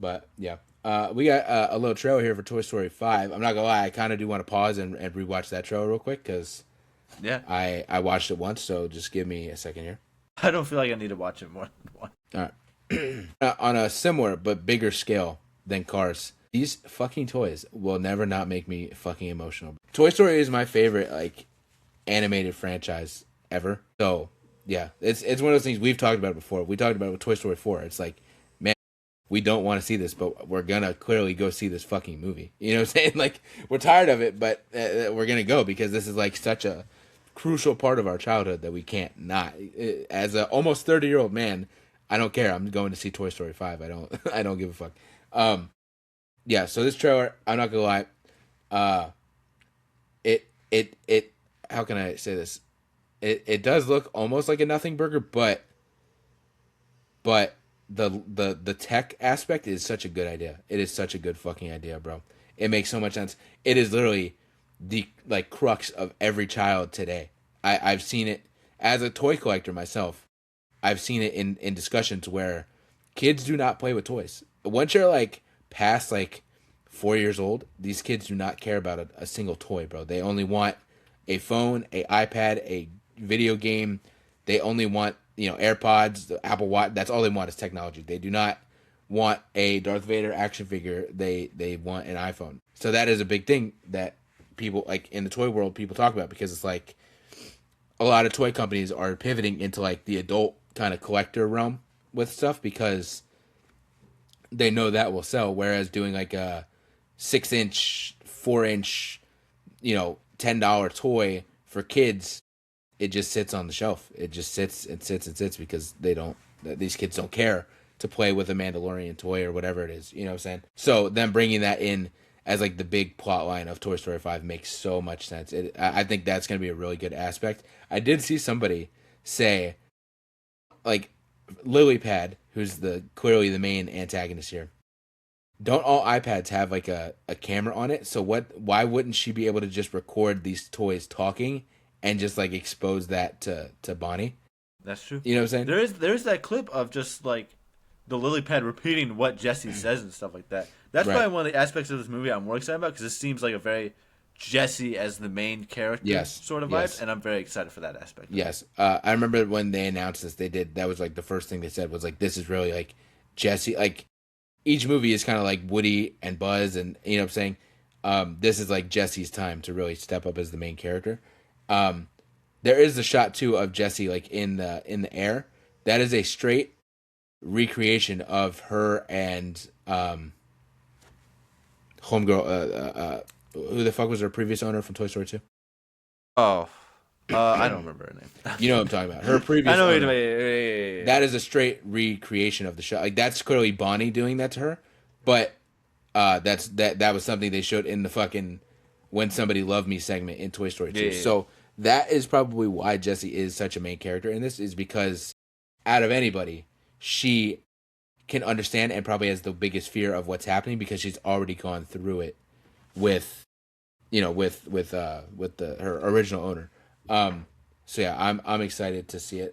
But yeah, we got a little trailer here for Toy Story 5. I'm not gonna lie, I kind of do want to pause and rewatch that trailer real quick because Yeah, I watched it once. So just give me a second here. I don't feel like I need to watch it more than once. All right. On a similar but bigger scale than Cars, these fucking toys will never not make me fucking emotional. Toy Story is my favorite like animated franchise ever. So yeah, it's one of those things we've talked about before. We talked about it with Toy Story 4. It's like, man, we don't want to see this, but we're gonna clearly go see this fucking movie. You know what I'm saying? Like we're tired of it, but we're gonna go because this is like such a crucial part of our childhood that we can't not. As a almost 30-year-old man, I don't care. I'm going to see Toy Story 5. I don't I don't give a fuck. Yeah. So this trailer, I'm not gonna lie. Uh, it. How can I say this? It does look almost like a nothing burger, but the tech aspect is such a good idea. It is such a good fucking idea, bro. It makes so much sense. It is literally the like crux of every child today. I've seen it as a toy collector myself. I've seen it in discussions where kids do not play with toys. Once you're like past like 4 years old, these kids do not care about a single toy, bro. They only want a phone, a iPad, a video game. They only want AirPods, the Apple Watch. That's all they want is technology. They do not want a Darth Vader action figure. They want an iPhone. So that is a big thing that people like in the toy world people talk about because it's like a lot of toy companies are pivoting into like the adult kind of collector realm with stuff because they know that will sell. Whereas doing like a 6-inch, 4-inch, $10 toy for kids, it just sits on the shelf. It just sits and sits and sits because these kids don't care to play with a Mandalorian toy or whatever it is. You know what I'm saying? So them bringing that in as like the big plot line of Toy Story 5 makes so much sense. I think that's going to be a really good aspect. I did see somebody say, like, Lily Pad, who's clearly the main antagonist here. Don't all iPads have like a camera on it? So why wouldn't she be able to just record these toys talking and just like expose that to Bonnie? That's true. You know what I'm saying? There is that clip of just like the lily pad repeating what Jesse says and stuff like that. That's Right. probably one of the aspects of this movie I'm more excited about because it seems like a very Jesse as the main character Yes. sort of Yes. vibes, and I'm very excited for that aspect of it. Yes. I remember when they announced this, that was like the first thing they said was like, this is really like Jesse. Like each movie is kind of like Woody and Buzz, and you know what I'm saying. This is like Jesse's time to really step up as the main character. Um, there is a shot too of Jesse like in the air. That is a straight recreation of her and homegirl. Who the fuck was her previous owner from Toy Story 2? Oh, I don't remember her name. You know what I'm talking about. Her I previous know. owner. Wait. That is a straight recreation of the show. Like that's clearly Bonnie doing that to her, but that was something they showed in the fucking "When Somebody Loved Me" segment in Toy Story 2. Yeah. So that is probably why Jessie is such a main character in this, is because out of anybody, she can understand and probably has the biggest fear of what's happening because she's already gone through it with with her original owner. So yeah, I'm excited to see it.